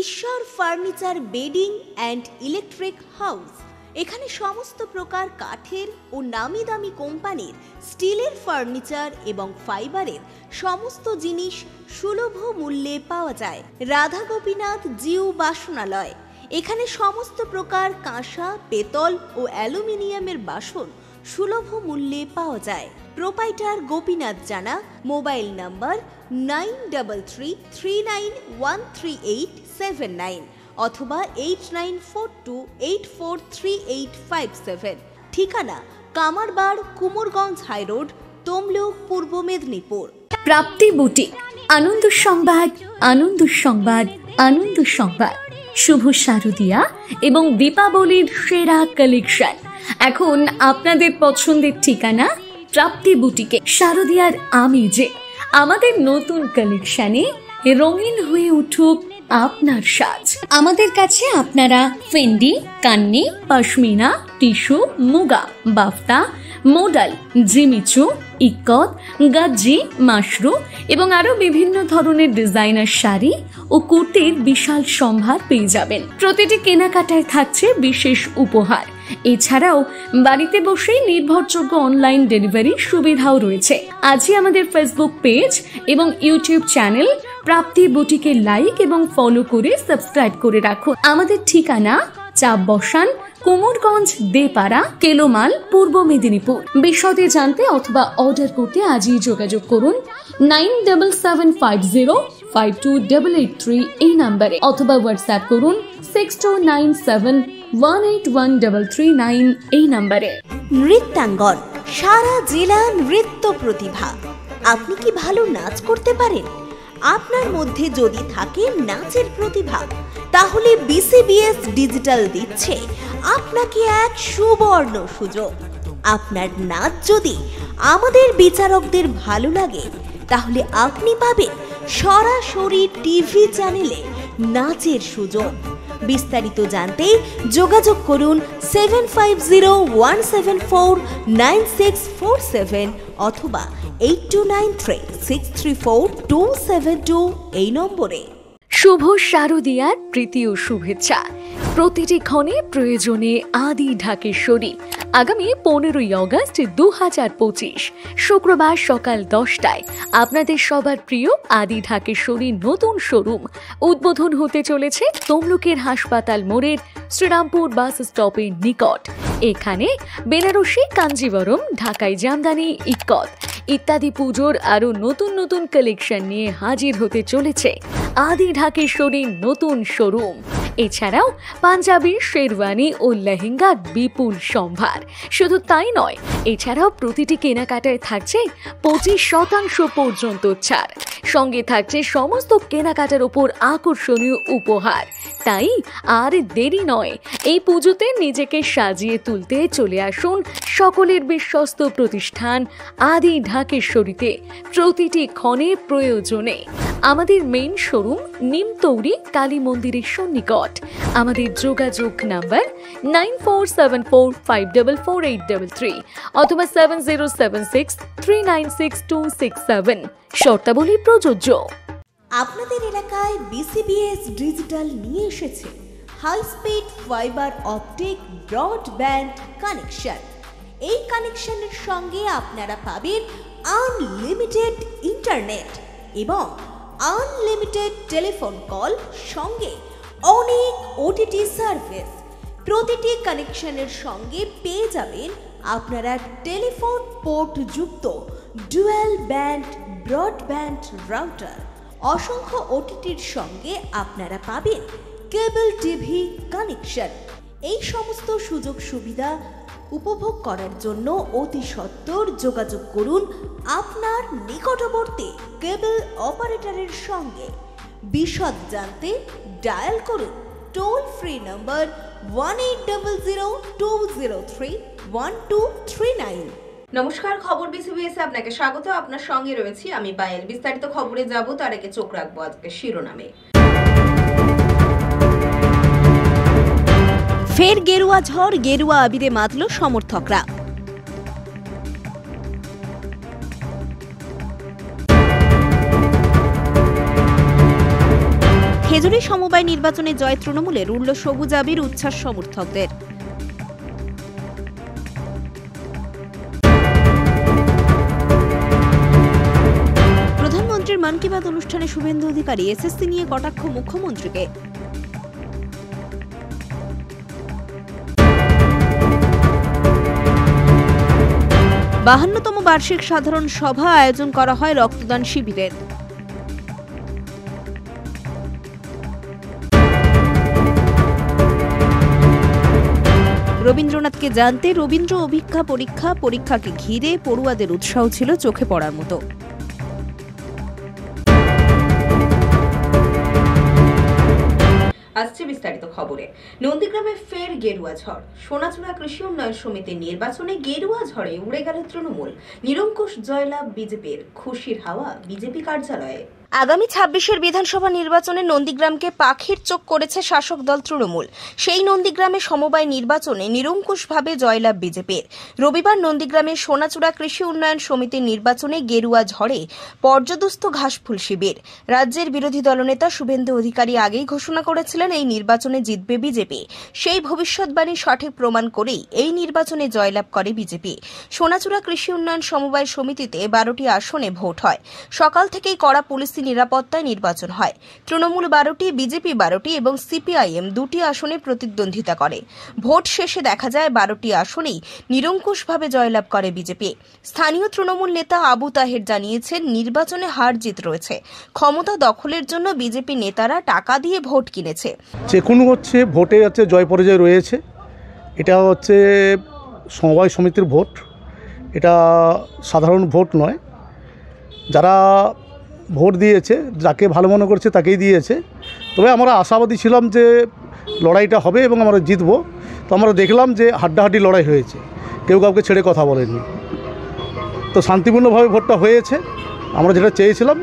ঈশ্বর furniture bedding and electric house. এখানে সমস্ত প্রকার কাঠের ও নামি দামি কোম্পানির স্টিলের ফার্নিচার এবং ফাইবারের সমস্ত জিনিস সুলভ মূল্যে পাওয়া যায়। রাধা গোপীনাথ জিউ বাসনালয়। এখানে সমস্ত প্রকার কাঁসা, পেতল ও অ্যালুমিনিয়ামের বাসন সুলভ মূল্যে পাওয়া যায়। প্রোপাইটার গোপীনাথ জানা। মোবাইল নাম্বার 9333913879 অথবা 8942843857। ঠিকানা কামারবাড়, কুমোরগঞ্জ হাইরোড, তমলুক, পূর্ব মেদিনীপুর। প্রাপ্তি বুটিক। আনন্দ সংবাদ, আনন্দ সংবাদ, আনন্দ সংবাদ। শুভ শারদিয়া এবং দীপাবলির সেরা কালেকশন এখন আপনাদের পছন্দের ঠিকানা প্রাপ্তি বুটিকে। শারদিয়ার আমেজে আমাদের নতুন কালেকশনে রঙিন হয়ে উঠুক আপনার সাজ। আমাদের কাছে আপনারা Fendi, Kanni, pashmina, tissue, muga, বাফতা, modal, Jimmy Choo, ikat, গাজ্জি, Mashru এবং আরো বিভিন্ন ধরনের ডিজাইনার শাড়ি ও কুর্তির বিশাল সম্ভার পেয়ে যাবেন। প্রতিটি কেনাকাটায় থাকছে বিশেষ উপহার। এছাড়াও বাড়িতে বসেই নির্ভরযোগ্য অনলাইন ডেলিভারি সুবিধাও রয়েছে। আজই আমাদের ফেসবুক পেজ এবং ইউটিউব চ্যানেল প্রাপ্তি বুটিকে লাইক এবং ফলো করে সাবস্ক্রাইব করে রাখুন। আমাদের ঠিকানা চাপ বসান, কুমোরগঞ্জ দেপাড়া, কেলোমাল, পূর্ব মেদিনীপুর। বিশদে জানতে অথবা অর্ডার করতে আজই যোগাযোগ করুন 9775052883 এই নাম্বারে, অথবা হোয়াটসঅ্যাপ করুন 6297181339 এই নাম্বারে। নৃত্যাঙ্গন, সারা জেলা নৃত্য প্রতিভা। আপনি কি ভালো নাচ করতে পারেন? আপনার মধ্যে যদি থাকে নাচের প্রতিভা, তাহলে বিসিবিএস ডিজিটাল দিচ্ছে আপনাকে এক সুবর্ণ সুযোগ। আপনার নাচ যদি আমাদের বিচারকদের ভালো লাগে, তাহলে আপনি পাবেন সরাসরি টিভি চ্যানেলে নাচের সুযোগ। বিস্তারিত জানতে যোগাযোগ করুন 7501749647 অথবা 8293634272 এই নম্বরে। শুভ শারদিয়ার প্রীতি ও শুভেচ্ছা। প্রতিটি ক্ষণে প্রয়োজনে আদি ঢাকেশ্বরী। আগামী 15ই অগস্ট 2025 শুক্রবার সকাল 10টায় আপনাদের সবার প্রিয় আদি ঢাকেশ্বরী নতুন শোরুম উদ্বোধন হতে চলেছে তমলুকের হাসপাতাল মোড়ের শ্রীরামপুর বাস স্টপের নিকট। এখানে বেনারসি, কাঞ্জিবরম, ঢাকাই জামদানি, ইক্কত ইত্যাদি পুজোর আরো নতুন নতুন কালেকশন নিয়ে হাজির হতে চলেছে আদি ঢাকেশ্বরীর নতুন শোরুম। এছাড়াও পাঞ্জাবি, শেরওয়ানি ও লেহেঙ্গার বিপুল সম্ভার। শুধু তাই নয়, এছাড়াও প্রতিটি কেনাকাটায় থাকছে 25% পর্যন্ত ছাড়। সঙ্গে থাকছে সমস্ত কেনাকাটার উপর আকর্ষণীয় উপহার। তাই আর দেরি নয়, এই পুজোতে নিজেকে সাজিয়ে তুলতে চলে আসুন সকলের বিশ্বস্ত প্রতিষ্ঠান আদি ঢাকেশ্বরীতে। প্রতিটি ক্ষণে প্রয়োজনে আমাদের মেইন শোরুম নিমতৌরি কালী মন্দিরের সন্নিকট। আমাদের যোগাযোগ নাম্বার 9474544833 অথবা 7076396267। শর্তাবলী প্রযোজ্য। আপনাদের এলাকায় বিসিবিএস ডিজিটাল নিয়ে এসেছে high speed fibre optic broadband connection. এই কানেকশনের সঙ্গে আপনারা পাবেন আনলিমিটেড ইন্টারনেট এবং আনলিমিটেড টেলিফোন কল, সঙ্গে অনেক ওটিটি সার্ভিস। প্রতিটি কানেকশনের সঙ্গে পেয়ে যাবেন আপনারা টেলিফোন পোর্ট যুক্ত ডুয়াল ব্যান্ড ব্রডব্যান্ড রাউটার। অসংখ্য ওটিটির সঙ্গে আপনারা পাবেন কেবল টিভি কানেকশন। এই সমস্ত সুযোগ সুবিধা উপভোগ করার জন্য অতি সত্বর যোগাযোগ করুন আপনার নিকটবর্তী কেবল অপারেটরের সঙ্গে। বিশদ জানতে ডায়াল করুন টোল ফ্রি নম্বর 1800203139। নমস্কার, খবর বিসিবিএস আপনাকে স্বাগত। আপনার সঙ্গে রয়েছি আমি পায়েল। বিস্তারিত খবরে যাব তার আগে চোখ রাখবো আজকে শিরোনামে। ফের গেরুয়া ঝড়, গেরুয়া আবিরে মাতল সমর্থকরা। প্রয়োজনে সমবায় নির্বাচনে জয় তৃণমূলের, উড়ল সবুজ আবির উচ্ছ্বাস সমর্থকদের। প্রধানমন্ত্রীর মন কি বাত অনুষ্ঠানে শুভেন্দু অধিকারী, এসএসসি নিয়ে কটাক্ষ মুখ্যমন্ত্রীকে। বাহান্নতম বার্ষিক সাধারণ সভা আয়োজন করা হয় রক্তদান শিবিরের। রবীন্দ্রনাথকে জানতে রবীন্দ্র অভিজ্ঞা পরীক্ষাকে ঘিরে পড়ুয়াদের উৎসাহ ছিল চোখে পড়ার মতো। আসছে বিস্তারিত খবরে। নন্দীগ্রামে ফের গেরুয়া ঝড়। সোনাচূড়া কৃষি উন্নয়ন সমিতির নির্বাচনে গেরুয়া ঝড়ে উড়ে গেল তৃণমূল। নিরঙ্কুশ জয়লাভ বিজেপির, খুশির হাওয়া বিজেপি কার্যালয়ে। আগামী ২৬-এর বিধানসভা নির্বাচনে নন্দীগ্রামকে পাখির চোখ করেছে শাসক দল তৃণমূল। সেই নন্দীগ্রামে সমবায় নির্বাচনে নিরঙ্কুশভাবে জয়লাভ বিজেপির। রবিবার নন্দীগ্রামের সোনাচূড়া কৃষি উন্নয়ন সমিতির নির্বাচনে গেরুয়া ঝড়ে পর্যদস্ত ঘাসফুল শিবির। রাজ্যের বিরোধী দলনেতা শুভেন্দু অধিকারী আগেই ঘোষণা করেছিলেন এই নির্বাচনে জিতবে বিজেপি। সেই ভবিষ্যৎবাণী সঠিক প্রমাণ করেই এই নির্বাচনে জয়লাভ করে বিজেপি। সোনাচূড়া কৃষি উন্নয়ন সমবায় সমিতিতে ১২টি আসনে ভোট হয়। সকাল থেকেই কড়া পুলিশ নিরাপত্তায় নির্বাচন হয়। তৃণমূল ১২টি, বিজেপি ১২টি এবং সিপিআইএম ২টি আসনে প্রতিদ্বন্দ্বিতা করে। ভোট শেষে দেখা যায় ১২টি আসনেই নিরঙ্কুশভাবে জয়লাভ করে বিজেপি। স্থানীয় তৃণমূল নেতা আবু তাহের জানিয়েছেন, নির্বাচনে হার জিত রয়েছে। ক্ষমতা দখলের জন্য বিজেপি নেতারা টাকা দিয়ে ভোট কিনেছে। যে কোনো হচ্ছে ভোটে হচ্ছে জয় পরাজয় রয়েছে। এটা হচ্ছে সমবায় সমিতির ভোট, এটা সাধারণ ভোট নয়। যারা ভোট দিয়েছে, যাকে ভালো মনে করছে তাকেই দিয়েছে। তবে আমরা আশাবাদী ছিলাম যে লড়াইটা হবে এবং আমরা জিতব। তো আমরা দেখলাম যে হাড্ডাহাড্ডি লড়াই হয়েছে, কেউ কাউকে ছেড়ে কথা বলেনি। তো শান্তিপূর্ণভাবে ভোটটা হয়েছে। আমরা যেটা চেয়েছিলাম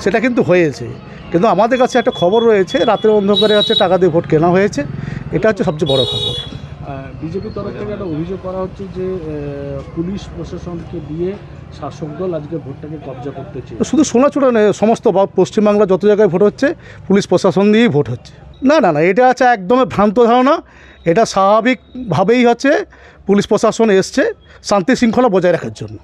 সেটা কিন্তু হয়েছে। কিন্তু আমাদের কাছে একটা খবর রয়েছে, রাতের অন্ধকারে হচ্ছে টাকা দিয়ে ভোট কেনা হয়েছে। এটা হচ্ছে সবচেয়ে বড় খবর। বিজেপির তরফ থেকে একটা অভিযোগ করা হচ্ছে যে পুলিশ প্রশাসনকে দিয়ে শাসক দল আজকে ভোটটাকে কবজা করতে চেয়ে। শুধু সোনাচূড়া নয়, সমস্ত পশ্চিমবাংলা যত জায়গায় ভোট হচ্ছে পুলিশ প্রশাসন দিয়েই ভোট হচ্ছে। না না না, এটা হচ্ছে একদমই ভ্রান্ত ধারণা। এটা স্বাভাবিকভাবেই হচ্ছে পুলিশ প্রশাসন এসছে শান্তি শৃঙ্খলা বজায় রাখার জন্য।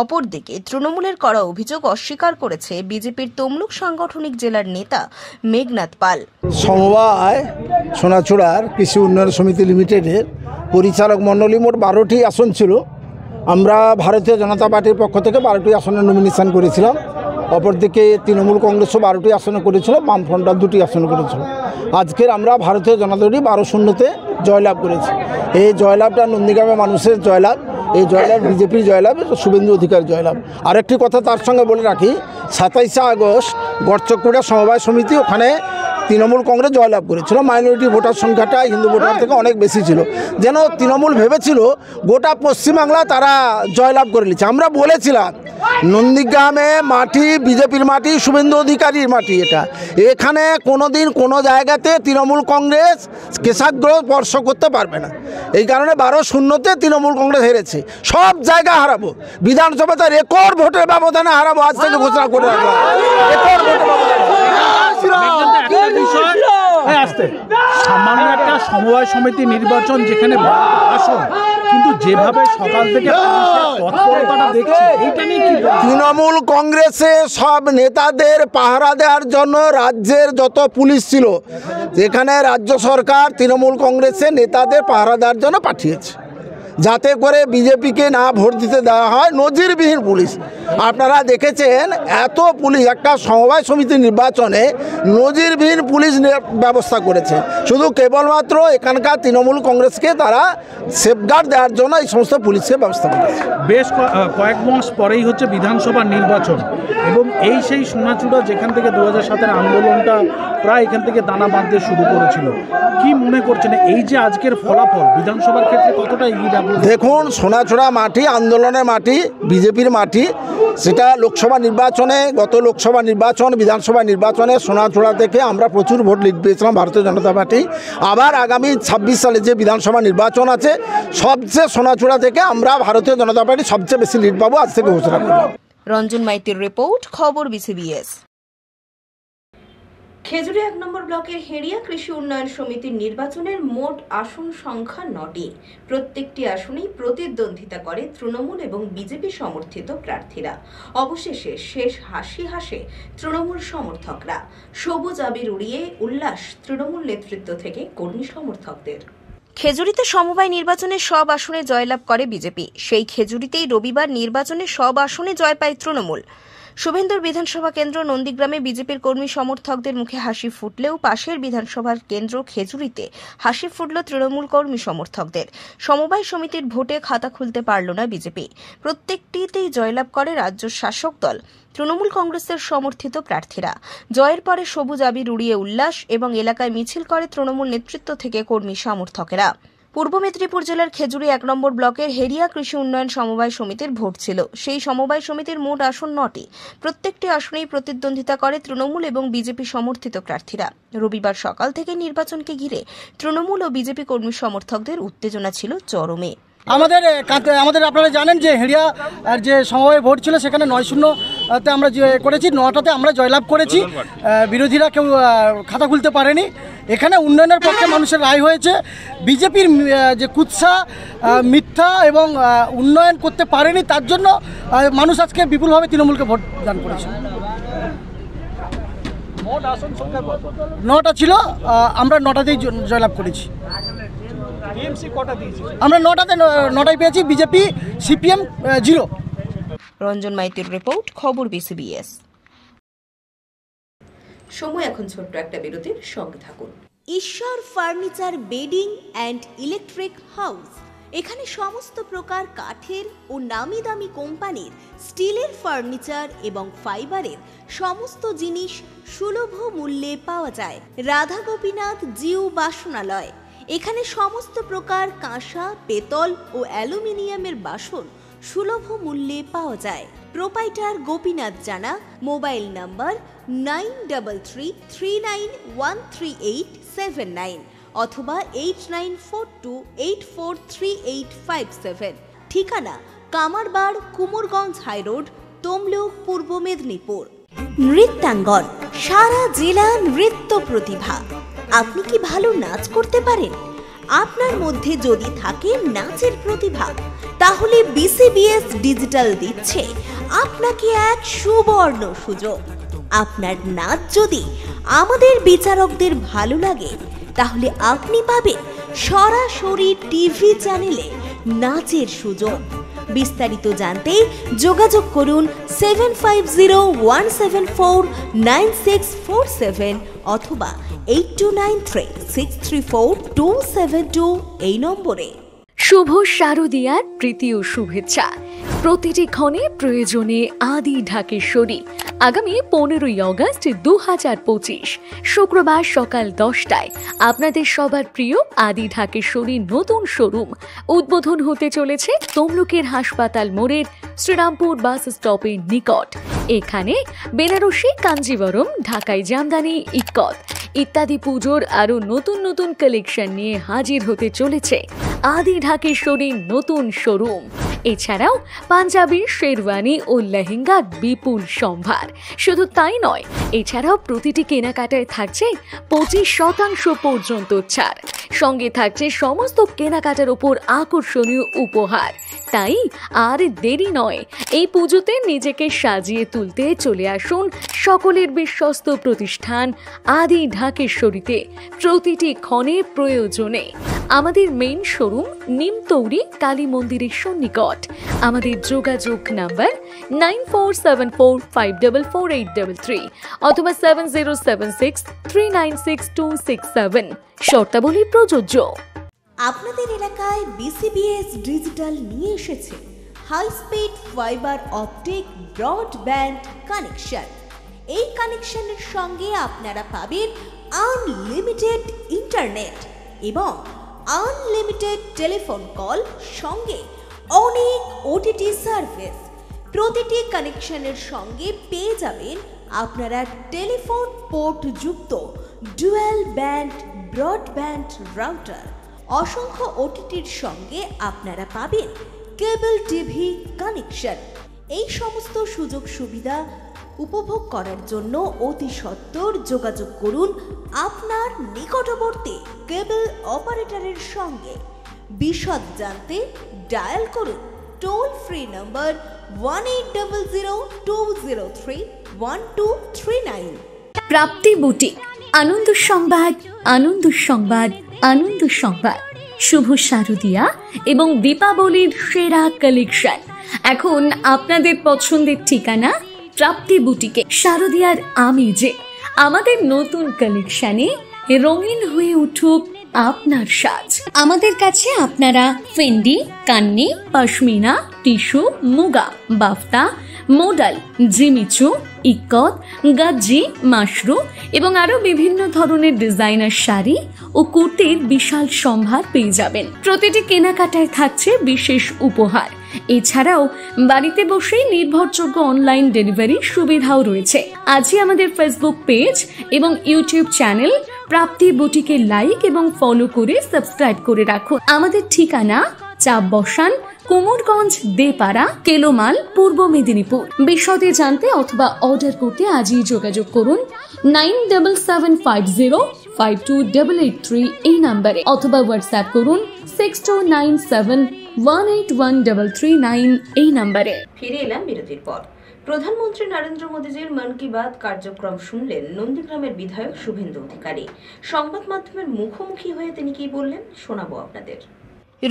অপরদিকে তৃণমূলের করা অভিযোগ অস্বীকার করেছে বিজেপির তমলুক সাংগঠনিক জেলার নেতা মেঘনাথ পাল। সমবায় সোনাচূড়ার কৃষি উন্নয়ন সমিতি লিমিটেডের পরিচালক মণ্ডলী মোট 12টি আসন ছিল। আমরা ভারতীয় জনতা পার্টির পক্ষ থেকে 12টি আসনে নমিনেশন করেছিলাম। অপরদিকে তৃণমূল কংগ্রেসও 12টি আসনে করেছিল, বামফ্রন্টরা 2টি আসনে করেছিল। আজকের আমরা ভারতীয় জনতা পার্টি 12-0-তে জয়লাভ করেছি। এই জয়লাভটা নন্দীগ্রামের মানুষের জয়লাভ, এই জয়লাভ বিজেপির জয়লাভ, শুভেন্দু অধিকার জয়লাভ। আরেকটি কথা তার সঙ্গে বলে রাখি, 27শে আগস্ট গড়চক্কুড়া সমবায় সমিতি, ওখানে তৃণমূল কংগ্রেস জয়লাভ করেছিল। মাইনরিটি ভোটার সংখ্যাটা হিন্দু ভোটার থেকে অনেক বেশি ছিল। যেন তৃণমূল ভেবেছিল গোটা পশ্চিমবাংলা তারা জয়লাভ করে নিচ্ছে। আমরা বলেছিলাম নন্দীগ্রামে মাটি বিজেপির মাটি, শুভেন্দু অধিকারীর মাটি। এখানে কোনোদিন কোনো জায়গাতে তৃণমূল কংগ্রেস কেশাগ্র স্পর্শ করতে পারবে না। এই কারণে 12-0-তে তৃণমূল কংগ্রেস হেরেছে। সব জায়গা হারাবো, বিধানসভাতে রেকর্ড ভোটের ব্যবধানে হারাবো। আজ থেকে ঘোষণা করে রাখলাম, রেকর্ড ভোটের ব্যবধানে। সামান্য একটা সমবায় সমিতি নির্বাচন, যেখানে আসন, কিন্তু যেভাবে সকাল থেকে তৎপরতাটা দেখছি, এইটা নিয়ে কি তৃণমূল কংগ্রেসে সব নেতাদের পাহারা দেওয়ার জন্য রাজ্যের যত পুলিশ ছিল, যেখানে রাজ্য সরকার তৃণমূল কংগ্রেসের নেতাদের পাহারা দেওয়ার জন্য পাঠিয়েছে, যাতে করে বিজেপিকে না ভোট দিতে দেওয়া হয়। নজিরবিহীন পুলিশ। আপনারা দেখেছেন এত পুলিশ একটা সমবায় সমিতি নির্বাচনে নজিরবিহীন পুলিশ ব্যবস্থা করেছে। শুধু কেবলমাত্র এখানকার তৃণমূল কংগ্রেসকে তারা সেফগার্ড দেওয়ার জন্য এই সমস্ত পুলিশকে ব্যবস্থা করেছে। বেশ কয়েক মাস পরেই হচ্ছে বিধানসভা নির্বাচন, এবং এই সেই সোনাচূড়া যেখান থেকে 2007-এর আন্দোলনটা প্রায় এখান থেকে দানা বাঁধতে শুরু করেছিল। কি মনে করছেন এই যে আজকের ফলাফল বিধানসভার ক্ষেত্রে কতটা এগিয়ে যাবে? দেখুন, সোনাচূড়া মাটি আন্দোলনের মাটি, বিজেপির মাটি। সেটা লোকসভা নির্বাচনে, গত লোকসভা নির্বাচন, বিধানসভা নির্বাচনে সোনাচূড়া থেকে আমরা প্রচুর ভোট লিড পেয়েছিলাম ভারতীয় জনতা পার্টি। আবার আগামী 26 সালে যে বিধানসভা নির্বাচন আছে, সবচেয়ে সোনাচূড়া থেকে আমরা ভারতীয় জনতা পার্টি সবচেয়ে বেশি লিড পাবো। আজ থেকে ঘোষণা করব। রঞ্জন মাইতির রিপোর্ট, খবর বিসিবিএস। খেজুরি 1 নম্বর ব্লকের হেরিয়া কৃষি উন্নয়ন সমিতির নির্বাচনের মোট আসন সংখ্যা 9টি। প্রত্যেকটি আসনেই প্রতিদ্বন্দ্বিতা করে তৃণমূল এবং বিজেপি সমর্থিত প্রার্থীরা। অবশেষে শেষ হাসি হাসে তৃণমূল সমর্থকরা। সবুজ আবির উড়িয়ে উল্লাস তৃণমূল নেতৃত্ব থেকে কর্মী সমর্থকদের। খেজুরিতে সমবায় নির্বাচনে সব আসনে জয়লাভ করে বিজেপি। সেই খেজুরিতেই রবিবার নির্বাচনে সব আসনে জয় পায় তৃণমূল। শুভেন্দুর বিধানসভা কেন্দ্র নন্দীগ্রামে বিজেপির কর্মী সমর্থকদের মুখে হাসি ফুটলেও পাশের বিধানসভার কেন্দ্র খেজুরিতে হাসি ফুটল তৃণমূল কর্মী সমর্থকদের। সমবায় সমিতির ভোটে খাতা খুলতে পারল না বিজেপি। প্রত্যেকটিতেই জয়লাভ করে রাজ্য শাসক দল তৃণমূল কংগ্রেসের সমর্থিত প্রার্থীরা। জয়ের পরে সবুজ আবির উড়িয়ে উল্লাস এবং এলাকায় মিছিল করে তৃণমূল নেতৃত্ব থেকে কর্মী সমর্থকেরা। পূর্ব মেদিনীপুর জেলার খেজুরি 1 নম্বর ব্লকের হেরিয়া কৃষি উন্নয়ন সমবায় সমিতির ভোট ছিল। সেই সমবায় সমিতির মোট আসন 9টি। প্রত্যেকটি আসনেই প্রতিদ্বন্দ্বিতা করে তৃণমূল এবং বিজেপি সমর্থিত প্রার্থীরা। রবিবার সকাল থেকে নির্বাচনকে ঘিরে তৃণমূল ও বিজেপি কর্মী সমর্থকদের উত্তেজনা ছিল চরমে। আমাদের আপনারা জানেন যে হেরিয়া যে সমবায় ভোট ছিল সেখানে 9-0-তে আমরা করেছি, 9টাতে আমরা জয়লাভ করেছি। বিরোধীরা কেউ খাতা খুলতে পারেনি। এখানে উন্নয়নের পক্ষে মানুষের রায় হয়েছে। বিজেপির যে কুৎসা মিথ্যা এবং উন্নয়ন করতে পারেনি, তার জন্য মানুষ আজকে বিপুলভাবে তৃণমূলকে ভোট দান করেছে। 9টা ছিল, আমরা 9টাতেই জয়লাভ করেছি। আমরা 9টায় পেয়েছি, বিজেপি সিপিএম 0। রঞ্জন মাইতির রিপোর্ট, খবর বিসিবিএস। সময় এখন ছোট্ট একটা বিরতির, সঙ্গে থাকুন। ঈশ্বর furniture bedding and electric house. এখানে সমস্ত প্রকার কাঠের ও নামি দামি কোম্পানির স্টিলের ফার্নিচার এবং ফাইবারের সমস্ত জিনিস সুলভ মূল্যে পাওয়া যায়। রাধা গোপীনাথ জিউ বাসনালয়। এখানে সমস্ত প্রকার কাঁসা, পেতল ও অ্যালুমিনিয়ামের বাসন সুলভ মূল্যে পাওয়া যায়। প্রোপাইটার গোপীনাথ জানা। মোবাইল নাম্বার 9333913879 অথবা 8942843857। ঠিকানা কামারবাড়, কুমোরগঞ্জ হাইরোড, তমলুক, পূর্ব মেদিনীপুর। নৃত্যাঙ্গন, সারা জেলা নৃত্য প্রতিভা। আপনি কি ভালো নাচ করতে পারেন? আপনার মধ্যে যদি থাকে নাচের প্রতিভা, তাহলে বিসিবিএস ডিজিটাল দিচ্ছে আপনাকে এক সুবর্ণ সুযোগ। আপনার নাচ যদি আমাদের বিচারকদের ভালো লাগে, তাহলে আপনি পাবেন সরাসরি টিভি চ্যানেলে নাচের সুযোগ। বিস্তারিত জানতে যোগাযোগ করুন 7501749647 অথবা 8293634272 এই নম্বরে। শুভ শারদীয়ার প্রীতি ও শুভেচ্ছা। প্রতিটি ক্ষণে প্রয়োজনে আদি ঢাকেশ্বরী। আগামী 15ই অগস্ট 2025 শুক্রবার সকাল 10টায় আপনাদের সবার প্রিয় আদি ঢাকেশ্বরীর নতুন শোরুম উদ্বোধন হতে চলেছে তমলুকের হাসপাতাল মোড়ের শ্রীরামপুর বাস স্টপের নিকট। এখানে বেনারসি, কাঞ্জিবরম, ঢাকাই জামদানি, ইক্কত ইত্যাদি পুজোর আরো নতুন নতুন কালেকশন নিয়ে হাজির হতে চলেছে আদি ঢাকেশ্বরীর নতুন শোরুম। এছাড়াও পাঞ্জাবি, শেরওয়ানি ও লেহেঙ্গার বিপুল সম্ভার। শুধু তাই নয়, এছাড়াও প্রতিটি কেনাকাটায় থাকছে 25% পর্যন্ত ছাড়। সঙ্গে থাকছে সমস্ত কেনাকাটার উপর আকর্ষণীয় উপহার। তাই আর দেরি নয়, এই পুজোতে নিজেকে সাজিয়ে তুলতে চলে আসুন সকলের বিশ্বস্ত প্রতিষ্ঠান আদি ঢাকেশ্বরীতে। প্রতিটি ক্ষণে প্রয়োজনে আমাদের মেইন শোরুম নিমতৌরি কালী মন্দিরের সন্নিকট। আমাদের যোগাযোগ নাম্বার 9474544833 অথবা 7076396267। শর্তাবলী প্রযোজ্য। আপনাদের এলাকায় বিসিবিএস ডিজিটাল নিয়ে এসেছে high speed fibre optic broadband connection. এই কানেকশনের সঙ্গে আপনারা পাবেন আনলিমিটেড ইন্টারনেট এবং আনলিমিটেড টেলিফোন কল, সঙ্গে অনেক ওটিটি সার্ভিস। প্রতিটি কানেকশনের সঙ্গে পেয়ে যাবেন আপনারা টেলিফোন পোর্ট যুক্ত ডুয়াল ব্যান্ড ব্রডব্যান্ড রাউটার। অসংখ্য ওটিটির সঙ্গে আপনারা পাবেন কেবল টিভি কানেকশন। এই সমস্ত সুযোগ সুবিধা উপভোগ করার জন্য অতি সত্বর যোগাযোগ করুন আপনার নিকটবর্তী কেবল অপারেটরের সঙ্গে। বিশদ জানতে ডায়াল করুন টোল ফ্রি নম্বর 1800203139। প্রাপ্তি বুটিক, আনন্দ সংবাদ, আনন্দ সংবাদ, আনন্দ সংবাদ। শুভ শারদিয়া এবং দীপাবলির সেরা কালেকশন এখন আপনাদের পছন্দের ঠিকানা প্রাপ্তি বুটিকে। শারদিয়ার আমেজে আমাদের নতুন কালেকশনে রঙিন হয়ে উঠুক আপনার সাজ। আমাদের কাছে আপনারা Fendi, Kanni, pashmina, tissue, muga, বাফতা, modal, Jimmy Choo, ikat, গাজ্জি, Mashru এবং আরো বিভিন্ন ধরনের ডিজাইনার শাড়ি ও কুর্তির বিশাল সম্ভার পেয়ে যাবেন। প্রতিটি কেনাকাটায় থাকছে বিশেষ উপহার। এছাড়াও বাড়িতে বসেই নির্ভরযোগ্য অনলাইন ডেলিভারি সুবিধাও রয়েছে। আজই আমাদের ফেসবুক পেজ এবং ইউটিউব চ্যানেল প্রাপ্তি বুটিকে লাইক এবং ফলো করে সাবস্ক্রাইব করে রাখুন। আমাদের ঠিকানা চাপ বসান, কুমোরগঞ্জ, দেপাড়া, কেলোমাল, পূর্ব মেদিনীপুর। বিশদে জানতে অথবা অর্ডার করতে আজই যোগাযোগ করুন 9775052883 এই নম্বরে, অথবা হোয়াটসঅ্যাপ করুন 6297181339 এই নম্বরে। ফিরে এলাম বিরতির পর। প্রধানমন্ত্রী নরেন্দ্র মোদীজির মন কি বাত কার্যক্রম শুনলেন নন্দীগ্রামের বিধায়ক শুভেন্দু অধিকারী। সংবাদ মাধ্যমের মুখোমুখি হয়ে তিনি কি বললেন শোনাবো আপনাদের।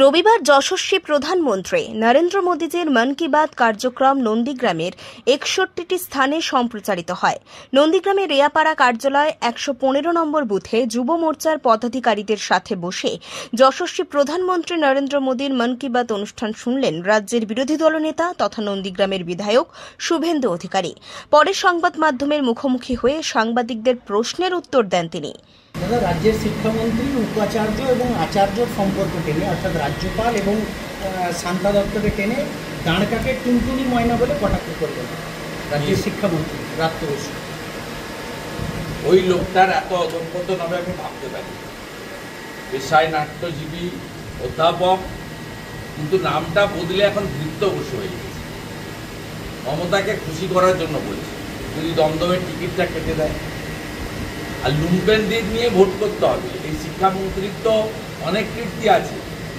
রবিবার যশস্বী প্রধানমন্ত্রী নরেন্দ্র মোদীজির মন কি বাত কার্যক্রম নন্দীগ্রামের 61টি স্থানে সম্প্রচারিত হয়। নন্দীগ্রামের রেয়াপাড়া কার্যালয় 115 নম্বর বুথে যুব মোর্চার পদাধিকারীদের সাথে বসে যশস্বী প্রধানমন্ত্রী নরেন্দ্র মোদীর মন কি বাত অনুষ্ঠান শুনলেন রাজ্যের বিরোধী দলনেতা তথা নন্দীগ্রামের বিধায়ক শুভেন্দু অধিকারী। পরে সংবাদ মাধ্যমের মুখোমুখি হয়ে সাংবাদিকদের প্রশ্নের উত্তর দেন তিনি। দাদা, রাজ্যের শিক্ষামন্ত্রী উপাচার্য এবং আচার্যর সম্পর্ক টেনে, অর্থাৎ রাজ্যপাল এবং শান্তা দত্তকে টেনে দাঁড়কাকে টুনটুনি ময়না বলে কটাক্ষ করবেন রাজ্যের শিক্ষামন্ত্রী রাত্র বসু। ওই লোকটার এত অধঃপতন হবে আমি ভাবতে পারি। পেশায় নাট্যজীবী, অধ্যাপক, কিন্তু নামটা বদলে এখন বৃত্ত বসু হয়ে গেছে। মমতাকে খুশি করার জন্য বলছে যদি দমদমের টিকিটটা কেটে দেয়। আর লুম্পেন দিক নিয়ে ভোট করতে হবে। এই শিক্ষামন্ত্রীর তো অনেক কীর্তি আছে।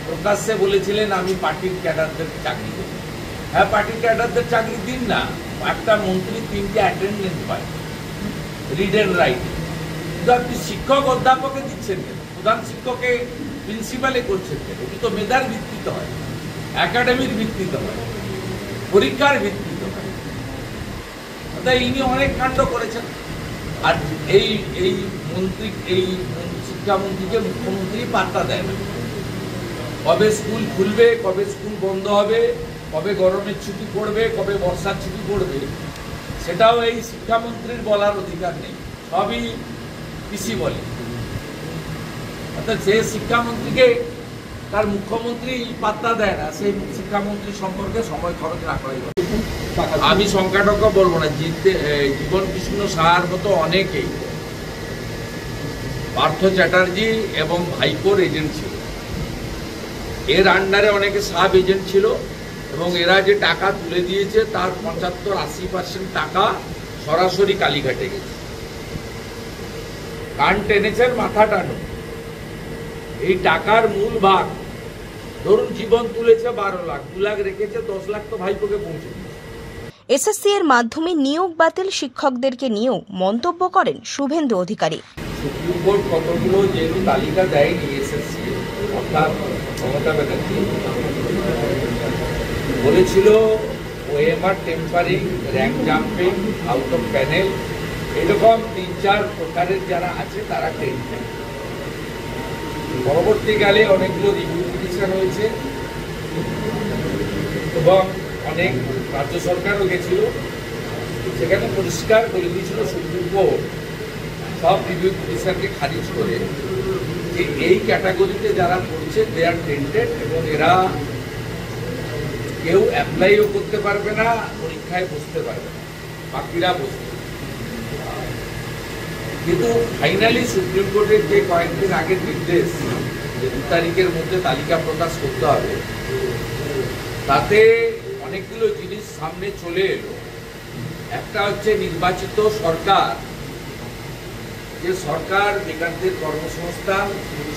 প্রকাশ্যে বলেছিলেন আমি পার্টির ক্যাডারদের চাকরি দেব। হ্যাঁ, পার্টির ক্যাডারদের চাকরি দিন না। একটা মন্ত্রী 3টে অ্যাটেন্ডেন্স পায় রিড অ্যান্ড রাইট, কিন্তু আপনি শিক্ষক অধ্যাপকে দিচ্ছেন কেন? প্রধান শিক্ষকে প্রিন্সিপালে করছেন কেন? এটি তো মেধার ভিত্তিতে হয়, একাডেমির ভিত্তিতে হয়, পরীক্ষার ভিত্তিতে হয়। অর্থাৎ ইনি অনেক কাণ্ড করেছেন। আর এই শিক্ষামন্ত্রীকে মুখ্যমন্ত্রী পাত্তা দেয় না। কবে স্কুল খুলবে, কবে স্কুল বন্ধ হবে, কবে গরমের ছুটি পড়বে, কবে বর্ষার ছুটি পড়বে, সেটাও এই শিক্ষামন্ত্রীর বলার অধিকার নেই। সবই পিসি বলে। অর্থাৎ যে শিক্ষামন্ত্রীকে তার মুখ্যমন্ত্রী পাত্তা দেয় না, সেই শিক্ষামন্ত্রী সম্পর্কে সময় খরচ না করাই। আমি সংখ্যাটক বলবো না, জীবন কৃষ্ণ সাহার মতো অনেকেই পার্থ চ্যাটার্জি এবং ভাইপোর এজেন্ট ছিল। এর আন্ডারে অনেকে সাব এজেন্ট ছিল এবং এরা যে টাকা তুলে দিয়েছে তার 75-80% টাকা সরাসরি কালীঘাটে গেছে। কান টেনেছেন, মাথা টানো। এই টাকার মূল ভাগ ধরুন জীবন তুলেছে 12 লাখ, 2 লাখ রেখেছে, 10 লাখ তো ভাইপোকে পৌঁছে দিয়েছে। এসএসসি এর মাধ্যমে নিয়োগ বাতিল শিক্ষকদেরকে নিয়েও মন্তব্য করেন শুভেন্দু অধিকারী। সুপ্রিম কোর্ট কতগুলো যেহেতু তালিকা দেয়নি এসএসসি, অর্থাৎ মমতা ব্যানার্জি বলেছিল OMR tampering, rank jumping, out of panel, এরকম 3-4 প্রকারের যারা আছে তারা টেন্টেড। পরবর্তীকালে অনেকগুলো রিভিউ পিটিশন হয়েছে এবং অনেক রাজ্য সরকারও গেছিল, সেখানে পরিষ্কার করে দিয়েছিল সুপ্রিম কোর্ট সব রিভিউ পিটিশনকে খারিজ করে যে এই ক্যাটাগরিতে যারা পড়ছে দে আর টেন্টেড এবং এরা কেউ অ্যাপ্লাইও করতে পারবে না, পরীক্ষায় বসতে পারবে না, বাকিরা বসবে। কিন্তু ফাইনালি সুপ্রিম কোর্টের যে কয়েকদিন আগের নির্দেশ যে 2 তারিখের মধ্যে তালিকা প্রকাশ করতে হবে, তাতে অনেকগুলো জিনিস সামনে চলে এলো একটা হচ্ছে নির্বাচিত সরকার, যে সরকার বেকারদের কর্মসংস্থান,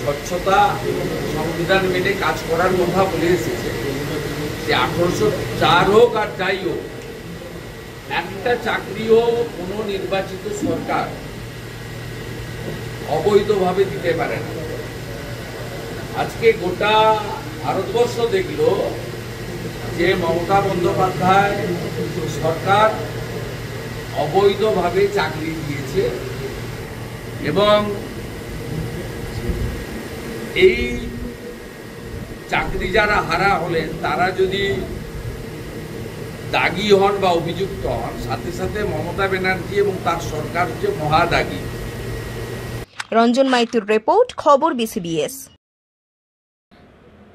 স্বচ্ছতা এবং সংবিধান মেনে কাজ করার কথা বলে এসেছে। যে 1804 হোক আর যাই হোক, একটা চাকরিও কোনো নির্বাচিত সরকার অবৈধভাবে দিতে পারে না। আজকে গোটা ভারতবর্ষ দেখল যে মমতা বন্দ্যোপাধ্যায় সরকার অবৈধভাবে চাকরি দিয়েছে এবং এই চাকরি যারা হারা হলেন তারা যদি দাগী হন বা অভিযুক্ত হন, সাথে সাথে মমতা ব্যানার্জি এবং তার সরকার হচ্ছে মহাদাগী। রঞ্জন মাইতির রিপোর্ট, খবর বিসিবিএস।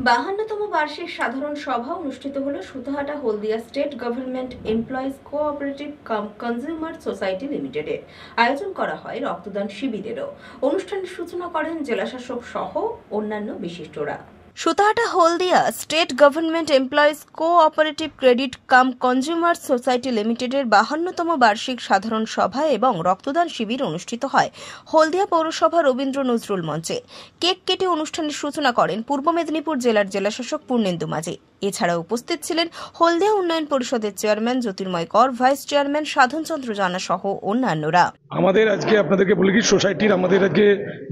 52তম বার্ষিক সাধারণ সভা অনুষ্ঠিত হলো Sutahata Haldia state government employees cooperative কাম কনজিউমার সোসাইটি লিমিটেডে। আয়োজন করা হয় রক্তদান শিবিরেরও। অনুষ্ঠানের সূচনা করেন জেলাশাসক সহ অন্যান্য বিশিষ্টরা। Sutahata Haldia state government employees cooperative credit cum consumer society লিমিটেডের 52তম বার্ষিক সাধারণ সভা এবং রক্তদান শিবির অনুষ্ঠিত হয় হলদিয়া পৌরসভা রবীন্দ্র নজরুল মঞ্চে। কেক কেটে অনুষ্ঠানের সূচনা করেন পূর্ব মেদিনীপুর জেলার জেলাশাসক পূর্ণেন্দু মাঝি। এছাড়া উপস্থিত ছিলেন হলদিয়া উন্নয়ন পরিষদের চেয়ারম্যান জ্যোতির্ময় কর, ভাইস চেয়ারম্যান সাধন চন্দ্র জানা সহ অন্যান্যরা। আমাদের আজকে আপনাদেরকে বলি কি সোসাইটির আমাদের আজকে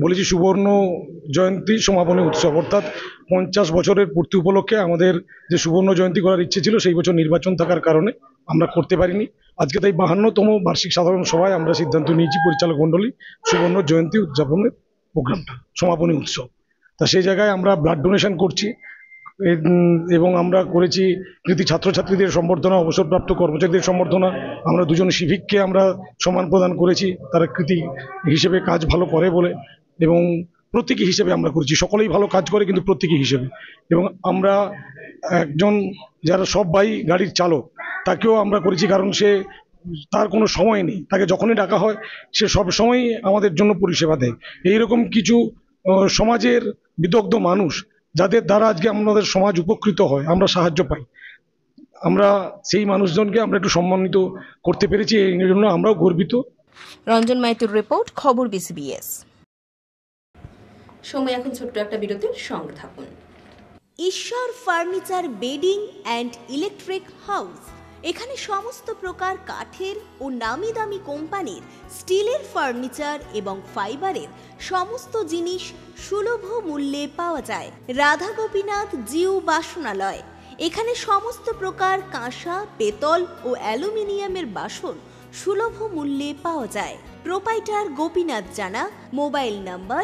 বলেছি সুবর্ণ জয়ন্তী সমাপনী উৎসব, অর্থাৎ 50 বছরের পূর্তি উপলক্ষে আমাদের যে সুবর্ণ জয়ন্তী করার ইচ্ছে ছিল সেই বছর নির্বাচন থাকার কারণে আমরা করতে পারিনি। আজকে তাই 52তম বার্ষিক সাধারণ সভায় আমরা সিদ্ধান্ত নিয়েছি পরিচালক মণ্ডলী সুবর্ণ জয়ন্তী উদযাপনের প্রোগ্রামটা সমাপনী উৎসব। তা সেই জায়গায় আমরা ব্লাড ডোনেশন করছি এবং আমরা করেছি কৃতি ছাত্রছাত্রীদের সম্বর্ধনা, অবসরপ্রাপ্ত কর্মচারীদের সম্বর্ধনা। আমরা দুজন সিভিককে আমরা সম্মান প্রদান করেছি, তারা কৃতি হিসেবে কাজ ভালো করে বলে, এবং প্রত্যেকী হিসেবে আমরা করেছি। সকলেই ভালো কাজ করে কিন্তু প্রত্যেকী হিসেবে। এবং আমরা একজন যারা সব ভাই গাড়ির চালক তাকেও আমরা করেছি, কারণ সে তার কোনো সময় নেই, তাকে যখনই ডাকা হয় সে সব সময় আমাদের জন্য পরিষেবা দেয়। এইরকম কিছু সমাজের বিদগ্ধ মানুষ যাদের দ্বারা আজকে আমাদের সমাজ উপকৃত হয়, আমরা সাহায্য পাই, আমরা সেই মানুষজনকে আমরা একটু সম্মানিত করতে পেরেছি, এই জন্য আমরাও গর্বিত। রঞ্জন মাইতির রিপোর্ট, খবর বিসিবিএস। সময় এখন ছোট্ট একটা বিরতির সঙ্গে থাকুন। ঈশ্বর furniture bedding and electric house. এখানে সমস্ত প্রকার কাঠের ও নামি দামি কোম্পানির স্টিলের ফার্নিচার এবং ফাইবারের সমস্ত জিনিস সুলভ মূল্যে পাওয়া যায়। রাধা গোপীনাথ জিউ বাসনালয়। এখানে সমস্ত প্রকার কাঁসা, পেতল ও অ্যালুমিনিয়ামের বাসন সুলভ মূল্যে পাওয়া যায়। প্রোপাইটার গোপীনাথ জানা। মোবাইল নাম্বার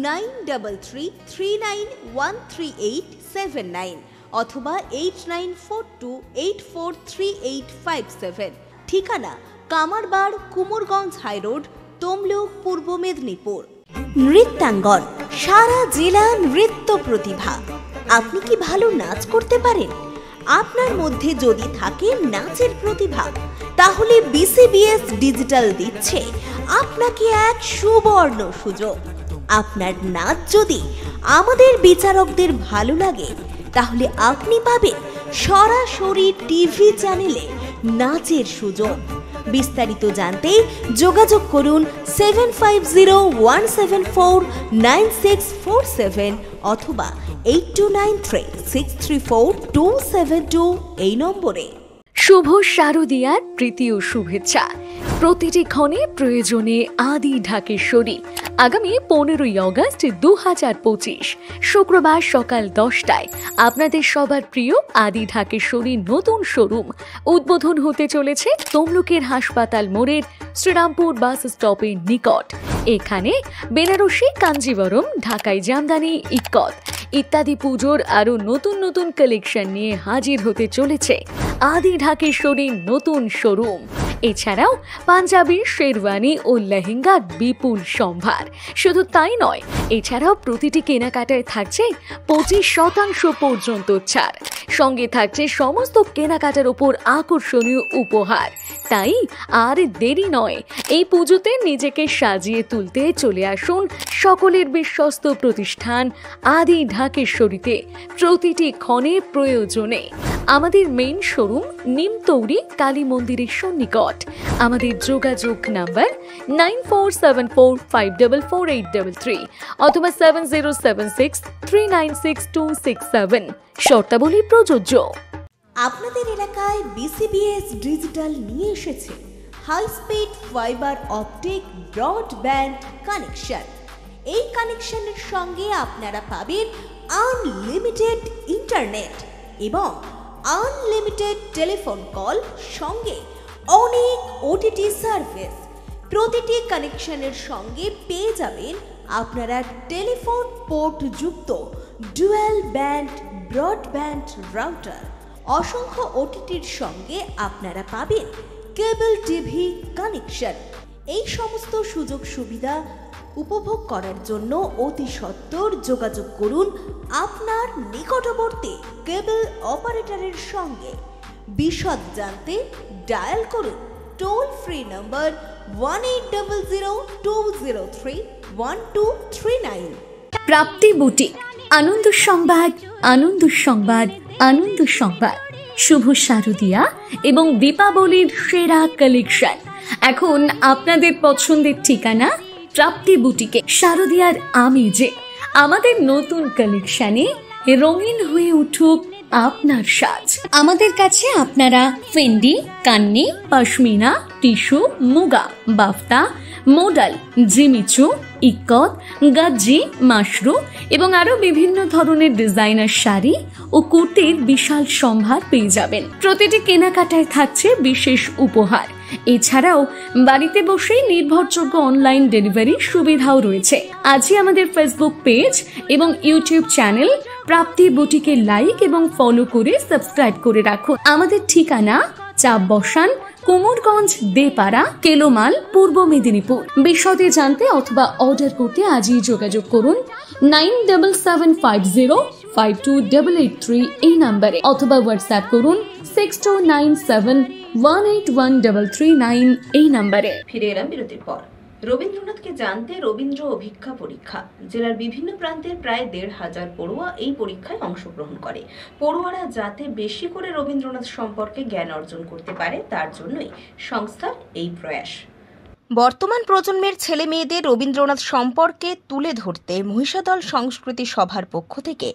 9333913879 অথবা 8942843857। ঠিকানা কামারবাড়, কুমোরগঞ্জ হাইরোড, তমলুক, পূর্ব মেদিনীপুর। নৃত্যাঙ্গন, সারা জেলা নৃত্য প্রতিভা। আপনি কি ভালো নাচ করতে পারেন? আপনার মধ্যে যদি থাকে নাচের প্রতিভা, তাহলে বিসিবিএস ডিজিটাল দিচ্ছে আপনাকে এক সুবর্ণ সুযোগ। আপনার নাচ যদি আমাদের বিচারকদের ভালো লাগে, তাহলে আপনি পাবেন সরাসরি টিভি চ্যানেলে নাচের সুযোগ। বিস্তারিত জানতে যোগাযোগ করুন 7501749647 অথবা 8293634272 এই নম্বরে। শুভ শারদীয়ার প্রীতি ও শুভেচ্ছা। প্রতিটি ক্ষণে প্রয়োজনে আদি ঢাকেশ্বরী। আগামী 15ই অগস্ট 2025 শুক্রবার সকাল 10টায় আপনাদের সবার প্রিয় আদি ঢাকেশ্বরী নতুন শোরুম উদ্বোধন হতে চলেছে তমলুকের হাসপাতাল মোড়ের শ্রীরামপুর বাস স্টপের নিকট। এখানে বেনারসি, কাঞ্জিবরম, ঢাকাই জামদানি, ইক্কত ইত্যাদি পুজোর আরো নতুন নতুন কালেকশন নিয়ে হাজির হতে চলেছে আদি ঢাকেশ্বরীর নতুন শোরুম। এছাড়াও পাঞ্জাবি, শেরওয়ানি ও লেহেঙ্গার বিপুল সম্ভার। শুধু তাই নয়, এছাড়াও প্রতিটি কেনাকাটায় থাকছে 25% পর্যন্ত ছাড়। সঙ্গে থাকছে সমস্ত কেনাকাটার উপর আকর্ষণীয় উপহার। তাই আর দেরি নয়, এই পুজোতে নিজেকে সাজিয়ে তুলতে চলে আসুন সকলের বিশ্বস্ত প্রতিষ্ঠান আদি ঢাকেশ্বরীতে। প্রতিটি ক্ষণে প্রয়োজনে আমাদের মেইন শোরুম নিমতৌড়ি কালী মন্দিরের সন্নিকট। আমাদের যোগাযোগ নাম্বার 9474544833 অথবা 7076396267। শর্তাবলী প্রযোজ্য। আপনাদের এলাকায় বিসিবিএস ডিজিটাল নিয়ে এসেছে high speed fibre optic broadband connection. এই কানেকশনের সঙ্গে আপনারা পাবেন আনলিমিটেড ইন্টারনেট এবং আনলিমিটেড টেলিফোন কল, সঙ্গে অনেক ওটিটি সার্ভিস। প্রতিটি কানেকশনের সঙ্গে পেয়ে যাবেন আপনারা টেলিফোন পোর্ট যুক্ত ডুয়াল ব্যান্ড ব্রডব্যান্ড রাউটার। অসংখ্য ওটিটির সঙ্গে আপনারা পাবেন কেবল টিভি কানেকশন। এই সমস্ত সুযোগ সুবিধা উপভোগ করার জন্য অতি সত্বর যোগাযোগ করুন আপনার নিকটবর্তী কেবল অপারেটরের সঙ্গে। বিশদ জানতে ডায়াল করুন টোল ফ্রি নম্বর 1800203139। প্রাপ্তি বুটিক, আনন্দ সংবাদ, আনন্দ সংবাদ, আনন্দ সংবাদ। শুভ শারদিয়া এবং দীপাবলির সেরা কালেকশন এখন আপনাদের পছন্দের ঠিকানা প্রাপ্তি বুটিকে। শারদিয়ার আমেজে আমাদের নতুন কালেকশনে রঙিন হয়ে উঠুক আপনার সাজ। আমাদের কাছে আপনারা Fendi, Kanni, pashmina, tissue, muga, বাফতা, modal, Jimmy Choo, ikat, গাজ্জি, Mashru এবং আরো বিভিন্ন ধরনের ডিজাইনার শাড়ি ও কুর্তির বিশাল সম্ভার পেয়ে যাবেন। প্রতিটি কেনাকাটায় থাকছে বিশেষ উপহার। এছাড়াও বাড়িতে বসেই নির্ভরযোগ্য অনলাইন ডেলিভারি সুবিধাও রয়েছে। আজই আমাদের ফেসবুক পেজ এবং ইউটিউব চ্যানেল প্রাপ্তি বুটিকে লাইক এবং ফলো করে সাবস্ক্রাইব করে রাখুন। আমাদের ঠিকানা চাপ বসান, কুমোরগঞ্জ, দেপাড়া, কেলোমাল, পূর্ব মেদিনীপুর। বিশদে জানতে অথবা অর্ডার করতে আজই যোগাযোগ করুন 9775052883 এই নাম্বারে, অথবা হোয়াটসঅ্যাপ করুন 6297181339 এই নাম্বারে। ফিরে এলাম বিরতির পর। রবীন্দ্রনাথকে জানতে রবীন্দ্র অভিজ্ঞা পরীক্ষা। জেলার বিভিন্ন প্রান্তের প্রায় ১৫০০ পড়ুয়া এই পরীক্ষায় অংশগ্রহণ করে। পড়ুয়ারা যাতে বেশি করে রবীন্দ্রনাথ সম্পর্কে জ্ঞান অর্জন করতে পারে তার জন্যই সংস্থার এই প্রয়াস। বর্তমান প্রজন্মের ছেলে মেয়েদের রবীন্দ্রনাথ সম্পর্কে তুলে ধরতে মহিষাদল সংস্কৃতি সভার পক্ষ থেকে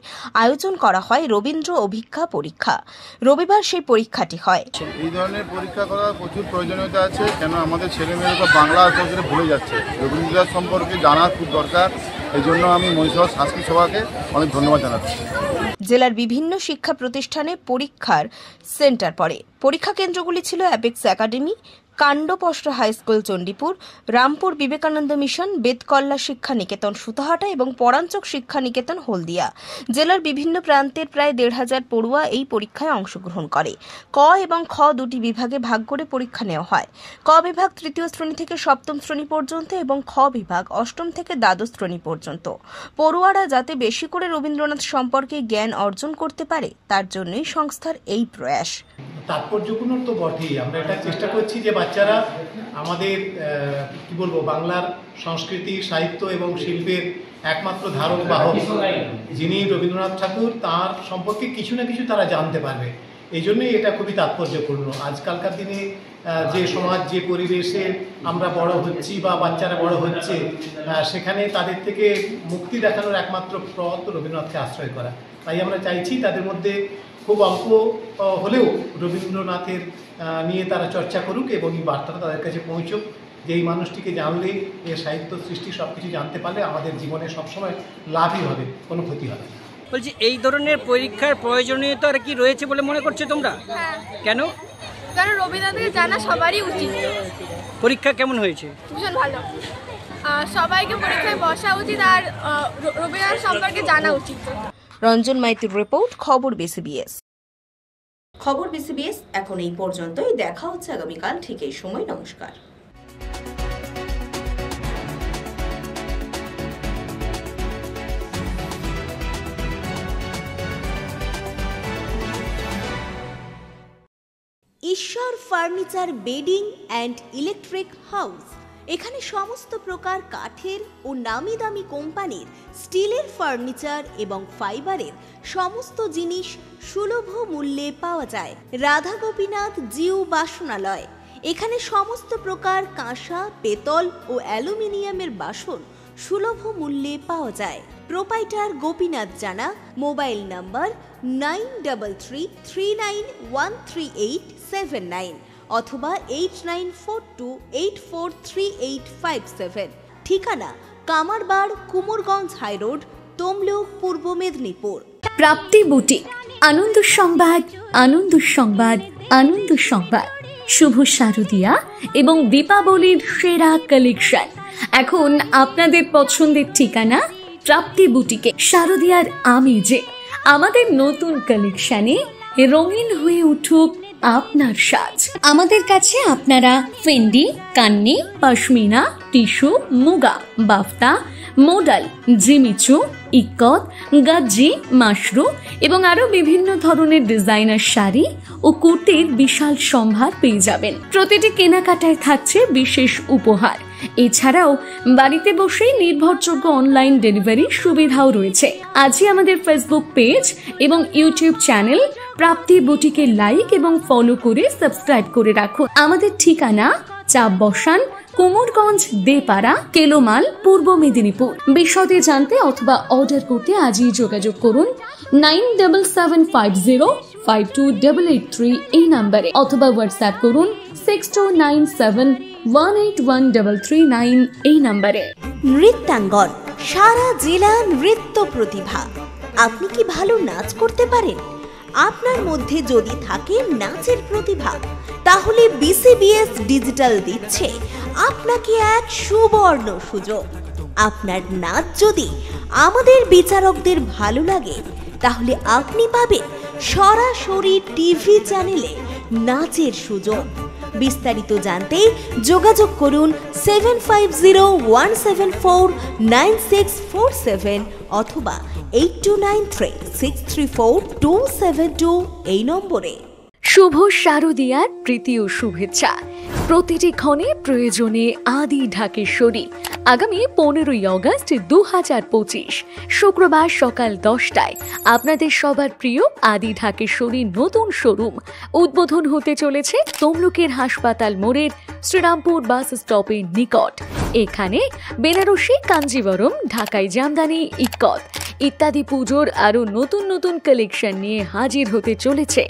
আয়োজন করা হয় রবীন্দ্র অভিজ্ঞা পরীক্ষা। রবিবার সেই পরীক্ষাটি হয়। এই ধরনের পরীক্ষা করার প্রচুর প্রয়োজনীয়তা আছে, কেন আমাদের ছেলে মেয়েরা তো বাংলা আচরণে ভুলে যাচ্ছে। রবীন্দ্রনাথ সম্পর্কে জানা খুব দরকার। এই জন্য আমি মহিষাদল সংস্কৃতি সভাকে অনেক ধন্যবাদ জানাচ্ছি। জেলার বিভিন্ন শিক্ষা প্রতিষ্ঠানে পরীক্ষার সেন্টার পড়ে। পরীক্ষা কেন্দ্রগুলি ছিল apex academy, Kandapasta high school Chandipur, Rampur Vivekananda mission, Bedkalla Shiksha Niketan Sutahata এবং পরাঞ্চক শিক্ষা নিকেতন হলদিয়া। জেলার বিভিন্ন প্রান্তের প্রায় ১৫০০ পড়ুয়া এই পরীক্ষায় অংশগ্রহণ করে। ক এবং খ দুটি বিভাগে ভাগ করে পরীক্ষা নেওয়া হয়। ক বিভাগ তৃতীয় শ্রেণী থেকে সপ্তম শ্রেণী পর্যন্ত এবং খ বিভাগ অষ্টম থেকে দ্বাদশ শ্রেণী পর্যন্ত। পড়ুয়ারা যাতে বেশি করে রবীন্দ্রনাথ সম্পর্কে জ্ঞান অর্জন করতে পারে তার জন্যই সংস্থার এই প্রয়াস। তাৎপর্যপূর্ণ তো বটেই, আমরা এটা চেষ্টা করছি যে বাচ্চারা আমাদের কি বলবো বাংলার সংস্কৃতি, সাহিত্য এবং শিল্পের একমাত্র ধারক বাহক যিনি রবীন্দ্রনাথ ঠাকুর, তার সম্পর্কে কিছু না কিছু তারা জানতে পারবে। এই জন্যই এটা খুবই তাৎপর্যপূর্ণ। আজকালকার দিনে যে সমাজ, যে পরিবেশে আমরা বড় হচ্ছি বা বাচ্চারা বড় হচ্ছে, সেখানে তাদের থেকে মুক্তি দেখানোর একমাত্র পথ রবীন্দ্রনাথকে আশ্রয় করা। তাই আমরা চাইছি তাদের মধ্যে খুব অল্প হলেও রবীন্দ্রনাথের নিয়ে তারা চর্চা করুক এবং এই বার্তাটা তাদের কাছে পৌঁছুক যে এই মানুষটিকে জানলে, এর সাহিত্য সৃষ্টি সব কিছু জানতে পারলে আমাদের জীবনে সবসময় লাভই হবে, কোনো ক্ষতি হবে না। বলছি, এই ধরনের পরীক্ষার প্রয়োজনীয়তা কি রয়েছে বলে মনে করছো তোমরা? কেন? কারণ রবীন্দ্রনাথকে জানা সবারই উচিত। পরীক্ষা কেমন হয়েছে? ভীষণ ভালো। সবাইকে পরীক্ষায় বসা উচিত আর রবীন্দ্রনাথ সম্পর্কে জানা উচিত। রঞ্জন মাইতির রিপোর্ট, খবর বিসিবিএস। খবর বিসিবিএস এখন এই পর্যন্তই। দেখা হচ্ছে আগামীকাল ঠিক এই সময়। নমস্কার। ঈশ্বর furniture bedding and electric house, এখানে সমস্ত প্রকার কাঠের ও নামি দামি কোম্পানির স্টিলের ফার্নিচার এবং ফাইবারের সমস্ত জিনিস সুলভ মূল্যে পাওয়া যায়। রাধা গোপীনাথ জিউ বাসনালয়, এখানে সমস্ত প্রকার কাঁসা, পেতল ও অ্যালুমিনিয়ামের বাসন সুলভ মূল্যে পাওয়া যায়। প্রোপাইটার গোপীনাথ জানা, মোবাইল নাম্বার 9333913879 অথবা 8942843857। ঠিকানা কামারবাড়, কুমোরগঞ্জ হাইরোড, তমলুক, পূর্ব মেদিনীপুর। প্রাপ্তি বুটিক, আনন্দ সংবাদ, আনন্দ সংবাদ, আনন্দ সংবাদ। শুভ শারদিয়া এবং দীপাবলির সেরা কালেকশন এখন আপনাদের পছন্দের ঠিকানা প্রাপ্তি বুটিকে। শারদিয়ার আমেজে আমাদের নতুন কালেকশনে রঙিন হয়ে উঠুক আপনার সাজ। আমাদের কাছে আপনারা Fendi, Kanni, pashmina, tissue, muga, বাফতা, modal, Jimmy Choo, ikat, গাজ্জি, Mashru এবং আরো বিভিন্ন ধরনের ডিজাইনার শাড়ি ও কুর্তির বিশাল সম্ভার পেয়ে যাবেন। প্রতিটি কেনাকাটায় থাকছে বিশেষ উপহার। এছাড়াও বাড়িতে বসেই নির্ভরযোগ্য অনলাইন ডেলিভারি সুবিধাও রয়েছে। আজই আমাদের ফেসবুক পেজ এবং ইউটিউব চ্যানেল প্রাপ্তি বুটিকে লাইক এবং ফলো করে সাবস্ক্রাইব করে রাখুন। আমাদের ঠিকানা চাপ বসান, কুমোরগঞ্জ, দেপাড়া, কেলোমাল, পূর্ব মেদিনীপুর। বিশদে জানতে অথবা অর্ডার করতে আজই যোগাযোগ করুন 9775052883 এই নাম্বারে, অথবা হোয়াটসঅ্যাপ করুন 6297181339 এই নাম্বারে। নৃত্যাঙ্গন, সারা জেলা নৃত্য প্রতিভা। আপনি কি ভালো নাচ করতে পারেন? আপনার মধ্যে যদি থাকে নাচের প্রতিভা, তাহলে বিসিবিএস ডিজিটাল দিচ্ছে আপনাকে এক সুবর্ণ সুযোগ। আপনার নাচ যদি আমাদের বিচারকদের ভালো লাগে, তাহলে আপনি পাবেন সরাসরি টিভি চ্যানেলে নাচের সুযোগ। বিস্তারিত জানতে যোগাযোগ করুন 7501749647 অথবা 8293634272 এই নম্বরে। শুভ শারদিয়ার প্রীতি ও শুভেচ্ছা। প্রতিটি ক্ষণে প্রয়োজনে আদি ঢাকেশ্বরী। আগামী 15ই অগস্ট 2025 শুক্রবার সকাল 10টায় আপনাদের সবার প্রিয় আদি ঢাকেশ্বরী নতুন শোরুম উদ্বোধন হতে চলেছে তমলুকের হাসপাতাল মোড়ের শ্রীরামপুর বাস স্টপের নিকট। এখানে বেনারসি, কাঞ্জিবরম, ঢাকাই জামদানি, ইক্কত ইত্যাদি পুজোর আরো নতুন নতুন কালেকশন নিয়ে হাজির হতে চলেছে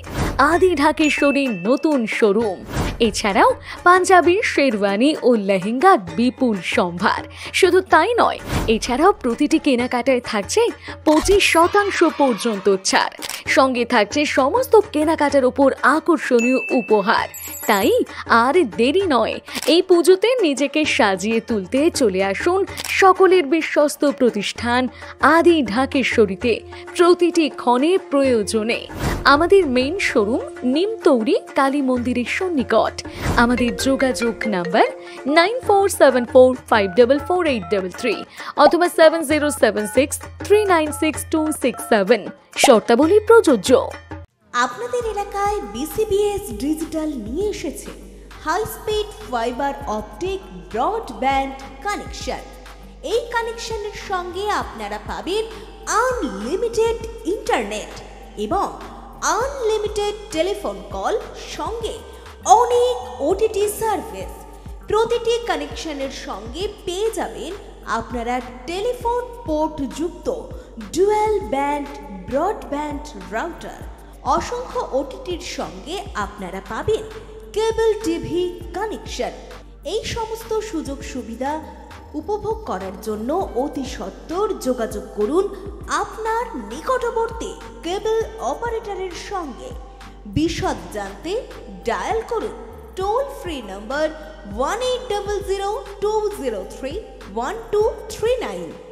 আদি ঢাকেশ্বরীর নতুন শোরুম। এছাড়াও পাঞ্জাবি, শেরওয়ানি ও লেহেঙ্গার বিপুল সম্ভার। শুধু তাই নয়, এছাড়াও প্রতিটি কেনাকাটায় থাকছে 25% পর্যন্ত ছাড়। সঙ্গে থাকছে সমস্ত কেনাকাটার উপর আকর্ষণীয় উপহার। তাই আর দেরি নয়, এই পুজোতে নিজেকে সাজিয়ে তুলতে চলে আসুন সকলের বিশ্বস্ত প্রতিষ্ঠান আদি ঢাকেশ্বরীতে। প্রতিটি ক্ষণে প্রয়োজনে আমাদের মেইন শোরুম নিমতৌরি কালী মন্দিরের সন্নিকট। আমাদের যোগাযোগ নাম্বার 9474544833 অথবা 7076396267। শর্তাবলী প্রযোজ্য। আপনাদের এলাকায় বিসিবিএস ডিজিটাল নিয়ে এসেছে high speed fibre optic broadband connection. এই কানেকশনের সঙ্গে আপনারা পাবেন আনলিমিটেড ইন্টারনেট এবং আনলিমিটেড টেলিফোন কল, সঙ্গে অনেক ওটিটি সার্ভিস। প্রতিটি কানেকশনের সঙ্গে পেয়ে যাবেন আপনারা টেলিফোন পোর্ট যুক্ত ডুয়াল ব্যান্ড ব্রডব্যান্ড রাউটার। অসংখ্য ওটিটির সঙ্গে আপনারা পাবেন কেবল টিভি কানেকশন। এই সমস্ত সুযোগ সুবিধা উপভোগ করার জন্য অতি সত্বর যোগাযোগ করুন আপনার নিকটবর্তী কেবল অপারেটরের সঙ্গে। বিশদ জানতে ডায়াল করুন টোল ফ্রি নম্বর 1800203139।